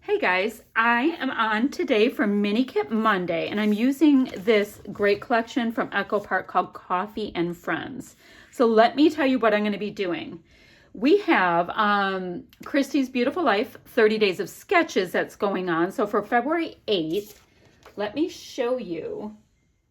Hey guys, I am on today for Mini Kit Monday, and I'm using this great collection from Echo Park called Coffee and Friends. So let me tell you what I'm going to be doing. We have Christy's Beautiful Life 30 Days of Sketches that's going on. So for February 8th, let me show you.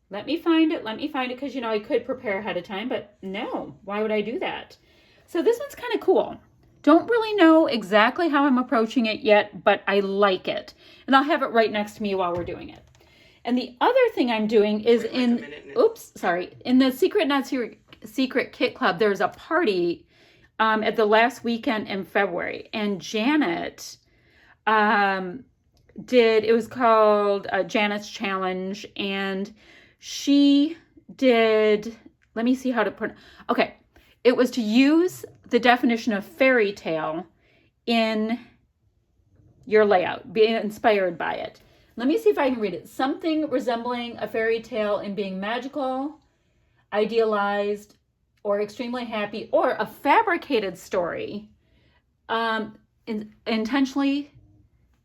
Let me find it because, you know, I could prepare ahead of time, but no, why would I do that? So this one's kind of cool. Don't really know exactly how I'm approaching it yet, but I like it. And I'll have it right next to me while we're doing it. And the other thing I'm doing is in the Secret Not Secret Kit Club, there's a party at the last weekend in February. And Janet it was called Janet's Challenge. And she did, let me see how to put, okay. It was to use the definition of fairy tale in your layout, be inspired by it. Let me see if I can read it. Something resembling a fairy tale in being magical, idealized, or extremely happy, or a fabricated story intentionally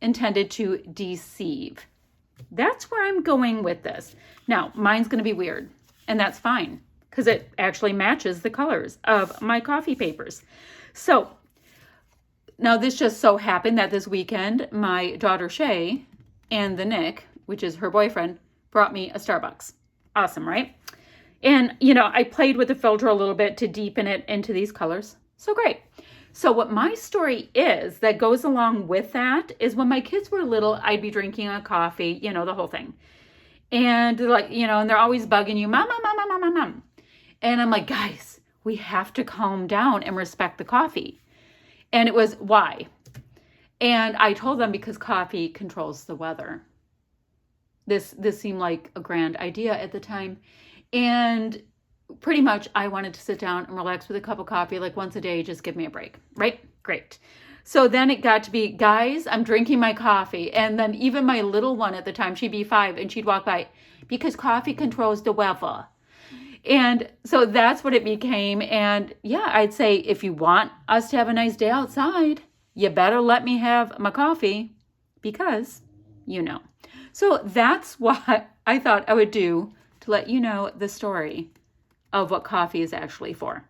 intended to deceive. That's where I'm going with this. Now, mine's going to be weird, and that's fine, because it actually matches the colors of my coffee papers. So now this just so happened that this weekend, my daughter Shay and the Nick, which is her boyfriend, brought me a Starbucks. Awesome, right? And, you know, I played with the filter a little bit to deepen it into these colors. So great. So what my story is that goes along with that is when my kids were little, I'd be drinking a coffee, you know, the whole thing. And like, you know, and they're always bugging you, mom, mom, mom, mom, mom, mom. And I'm like, guys, we have to calm down and respect the coffee. And it was, why? And I told them because coffee controls the weather. This seemed like a grand idea at the time. And pretty much I wanted to sit down and relax with a cup of coffee like once a day, just give me a break, right? Great. So then it got to be, guys, I'm drinking my coffee. And then even my little one at the time, she'd be 5 and she'd walk by, because coffee controls the weather. And so that's what it became. And yeah, I'd say if you want us to have a nice day outside, you better let me have my coffee because, you know. So that's what I thought I would do to let you know the story of what coffee is actually for.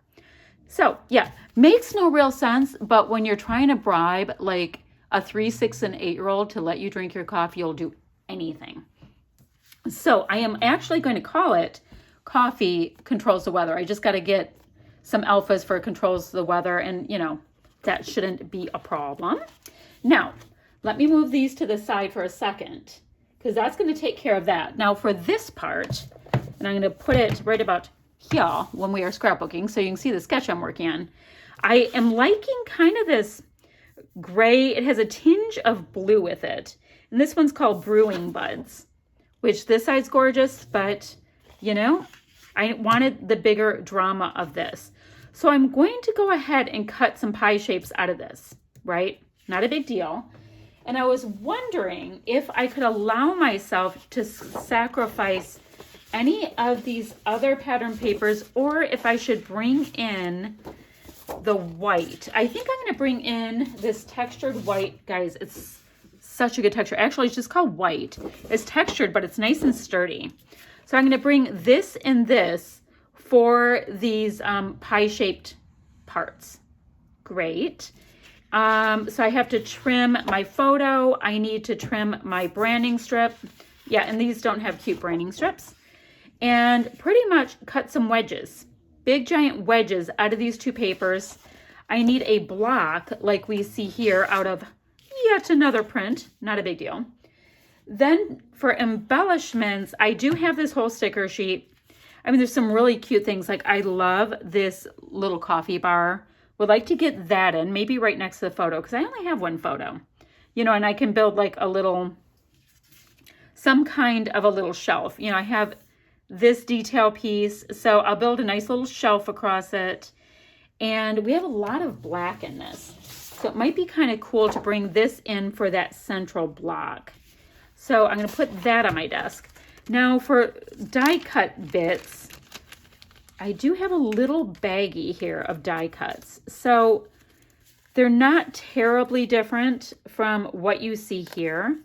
So yeah, makes no real sense, but when you're trying to bribe like a 3, 6, and 8-year-old to let you drink your coffee, you'll do anything. So I am actually going to call it Coffee Controls the Weather. I just got to get some alphas for controls the weather, and you know, that shouldn't be a problem. Now, let me move these to the side for a second, because that's going to take care of that. Now for this part, and I'm going to put it right about here when we are scrapbooking, so you can see the sketch I'm working on. I am liking kind of this gray. It has a tinge of blue with it. And this one's called Brewing Buds, which this side's gorgeous, but you know, I wanted the bigger drama of this. So I'm going to go ahead and cut some pie shapes out of this, right? Not a big deal. And I was wondering if I could allow myself to sacrifice any of these other pattern papers, or if I should bring in the white. I think I'm going to bring in this textured white. Guys, it's such a good texture. Actually, it's just called white. It's textured, but it's nice and sturdy. So I'm going to bring this and this for these pie-shaped parts. Great. So I have to trim my photo. I need to trim my branding strip. Yeah, and these don't have cute branding strips. And pretty much cut some wedges, big giant wedges out of these 2 papers. I need a block like we see here out of yet another print. Not a big deal. Then for embellishments, I do have this whole sticker sheet. I mean, there's some really cute things. Like I love this little coffee bar. Would like to get that in, maybe right next to the photo, because I only have 1 photo. You know, and I can build like a little, some kind of a little shelf. You know, I have this detail piece, so I'll build a nice little shelf across it. And we have a lot of black in this. So it might be kind of cool to bring this in for that central block. So I'm going to put that on my desk. Now for die cut bits, I do have a little baggie here of die cuts. So They're not terribly different from what you see here.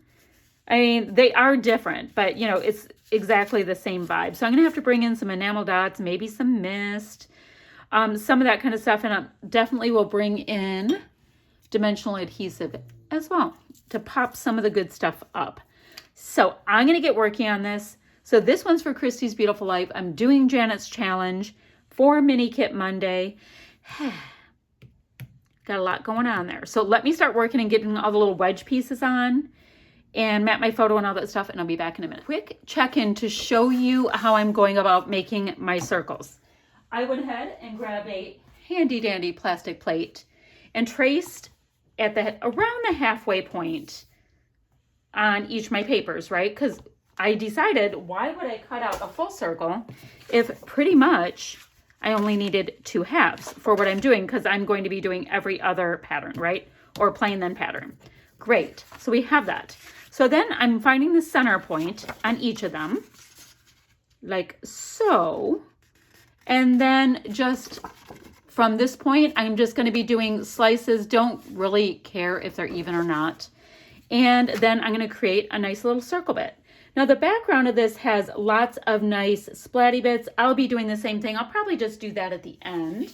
I mean, they are different, but you know, it's exactly the same vibe. So I'm going to have to bring in some enamel dots, maybe some mist, some of that kind of stuff. And I definitely will bring in dimensional adhesive as well to pop some of the good stuff up. So I'm going to get working on this. So this one's for Christy's Beautiful Life. I'm doing Janet's challenge for Mini Kit Monday. Got a lot going on there. So let me start working and getting all the little wedge pieces on and map my photo and all that stuff, and I'll be back in a minute. Quick check-in to show you how I'm going about making my circles. I went ahead and grabbed a handy dandy plastic plate and traced at around the halfway point on each of my papers, right? Because I decided, why would I cut out a full circle if pretty much I only needed 2 halves for what I'm doing, because I'm going to be doing every other pattern, right? Or plain then pattern. Great. So we have that. So then I'm finding the center point on each of them, like so. And then just from this point, I'm just going to be doing slices. Don't really care if they're even or not. And then I'm going to create a nice little circle bit. Now the background of this has lots of nice splatty bits. I'll be doing the same thing. I'll probably just do that at the end.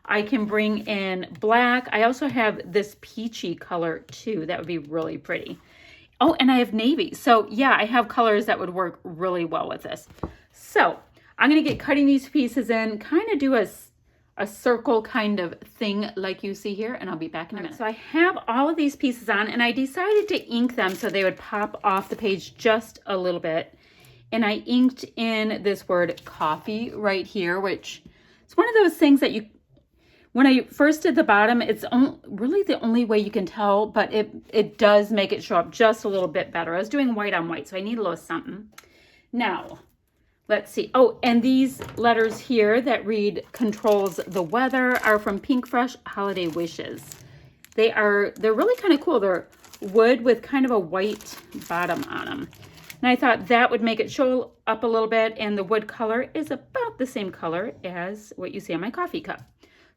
I can bring in black. I also have this peachy color too. That would be really pretty. Oh, and I have navy. So yeah, I have colors that would work really well with this. So I'm going to get cutting these pieces in, kind of do a circle kind of thing like you see here, and I'll be back in a minute. So I have all of these pieces on, and I decided to ink them so they would pop off the page just a little bit. And I inked in this word coffee right here, which is one of those things that when I first did the bottom, it's really the only way you can tell, but it does make it show up just a little bit better. I was doing white on white, so I need a little something. Now, let's see. Oh, and these letters here that read controls the weather are from Pink Fresh Holiday Wishes. They're really kind of cool. They're wood with kind of a white bottom on them. And I thought that would make it show up a little bit, and the wood color is about the same color as what you see on my coffee cup.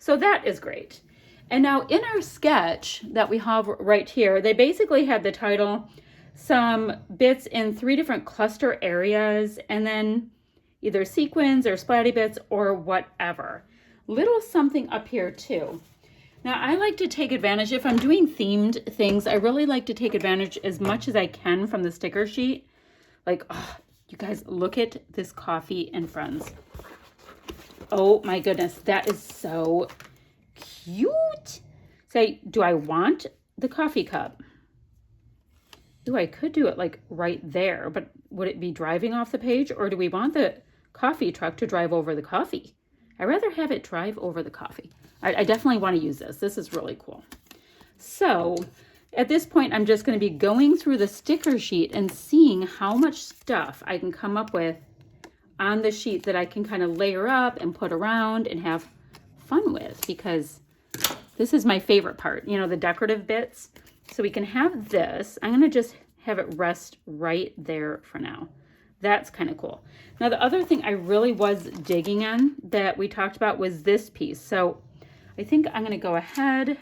So that is great. And now in our sketch that we have right here, they basically had the title, some bits in 3 different cluster areas, and then either sequins or splatty bits or whatever. Little something up here too. Now I like to take advantage, if I'm doing themed things, I really like to take advantage as much as I can from the sticker sheet. Like, oh, you guys, look at this Coffee and Friends. Oh my goodness, that is so cute. Say, do I want the coffee cup? Ooh, I could do it like right there, but would it be driving off the page, or do we want the coffee truck to drive over the coffee? I'd rather have it drive over the coffee. I definitely want to use this. This is really cool. So at this point, I'm just going to be going through the sticker sheet and seeing how much stuff I can come up with on the sheet that I can kind of layer up and put around and have fun with, because this is my favorite part, you know, the decorative bits. So we can have this. I'm going to just have it rest right there for now. That's kind of cool. Now, the other thing I really was digging on that we talked about was this piece. So I think I'm going to go ahead.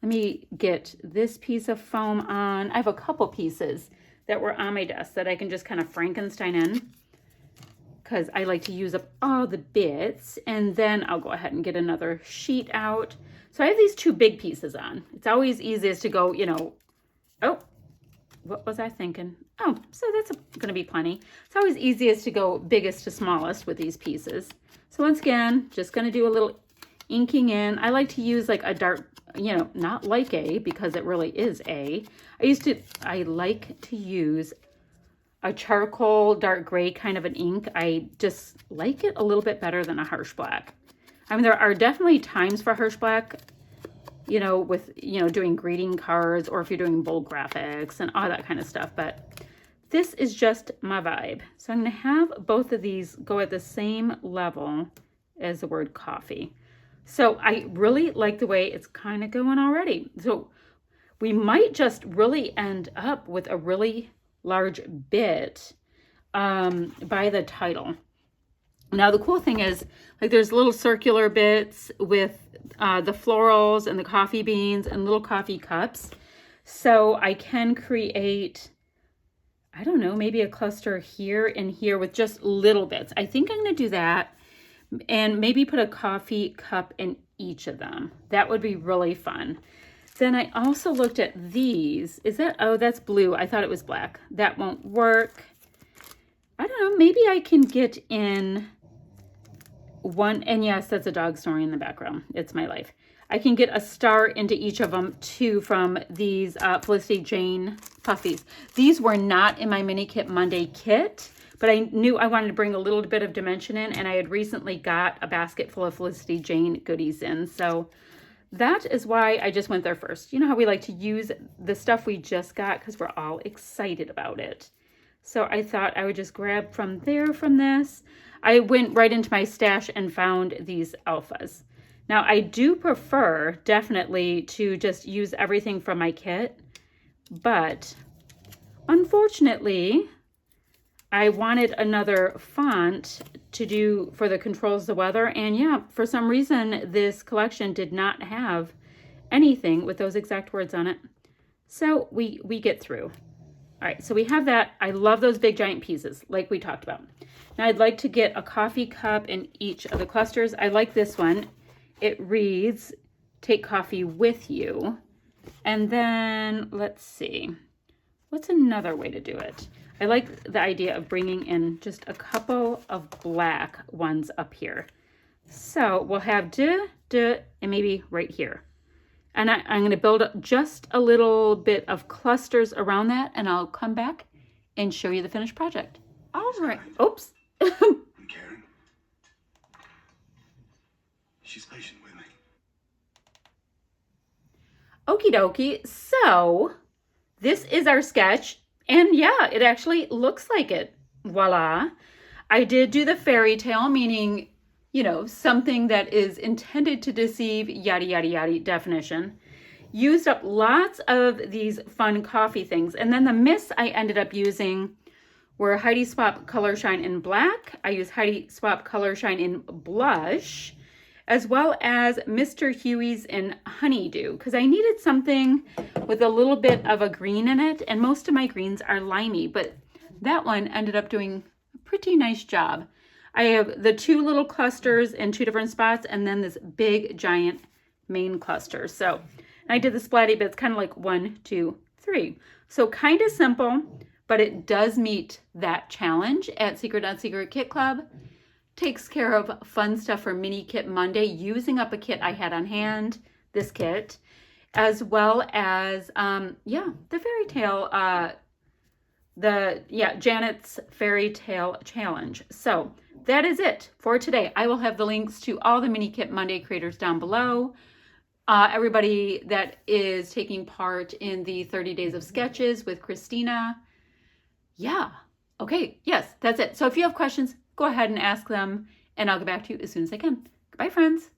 Let me get this piece of foam on. I have a couple pieces that were on my desk that I can just kind of Frankenstein in, because I like to use up all the bits. And then I'll go ahead and get another sheet out. So I have these 2 big pieces on. It's always easiest to go, you know, oh, what was I thinking? Oh, so that's going to be plenty. It's always easiest to go biggest to smallest with these pieces. So once again, just going to do a little inking in. I like to use like a dark, you know, not like A, because it really is A. I like to use a charcoal dark gray kind of an ink. I just like it a little bit better than a harsh black. I mean, there are definitely times for harsh black, you know, with, you know, doing greeting cards, or if you're doing bold graphics and all that kind of stuff, but this is just my vibe. So I'm going to have both of these go at the same level as the word coffee. So I really like the way it's kind of going already. So we might just really end up with a really large bit by the title. Now the cool thing is, like, there's little circular bits with the florals and the coffee beans and little coffee cups. So I can create, I don't know, maybe a cluster here and here with just little bits. I think I'm going to do that, and maybe put a coffee cup in each of them. That would be really fun. Then I also looked at these. Is that, oh, that's blue. I thought it was black. That won't work. I don't know, maybe I can get in one, and yes, that's a dog snoring in the background. It's my life. I can get a star into each of them too from these Felicity Jane puffies. These were not in my Mini Kit Monday kit, but I knew I wanted to bring a little bit of dimension in, and I had recently got a basket full of Felicity Jane goodies in. So that is why I just went there first. You know how we like to use the stuff we just got because we're all excited about it. So I thought I would just grab from there from this. I went right into my stash and found these alphas. Now I do prefer definitely to just use everything from my kit, but unfortunately I wanted another font to do for the controls of the weather, and yeah, for some reason this collection did not have anything with those exact words on it. So we get through. All right, so we have that. I love those big giant pieces like we talked about. Now I'd like to get a coffee cup in each of the clusters. I like this one. It reads, take coffee with you. And then let's see, what's another way to do it? I like the idea of bringing in just a couple of black ones up here. So we'll have duh, duh, and maybe right here. And I'm going to build up just a little bit of clusters around that, and I'll come back and show you the finished project. All right. Oops. Karen. She's patient with me. Okie dokie. So this is our sketch. And yeah, it actually looks like it. Voila. I did do the fairy tale, meaning, you know, something that is intended to deceive, yada, yada, yada definition. Used up lots of these fun coffee things. And then the mists I ended up using were Heidi Swap Color Shine in Black. I used Heidi Swap Color Shine in Blush, as well as Mr. Huey's in Honeydew, because I needed something with a little bit of a green in it, and most of my greens are limey, but that one ended up doing a pretty nice job. I have the two little clusters in two different spots, and then this big giant main cluster. So I did the splatty bits kind of like 1, 2, 3. So kind of simple, but it does meet that challenge at Secret on Secret Kit Club. Takes care of fun stuff for Mini Kit Monday, using up a kit I had on hand, this kit, as well as, yeah, the fairy tale, Janet's Fairy Tale Challenge. So that is it for today. I will have the links to all the Mini Kit Monday creators down below. Everybody that is taking part in the 30 Days of Sketches with Christina. Yeah. Okay. Yes, that's it. So if you have questions, go ahead and ask them, and I'll get back to you as soon as I can. Goodbye, friends.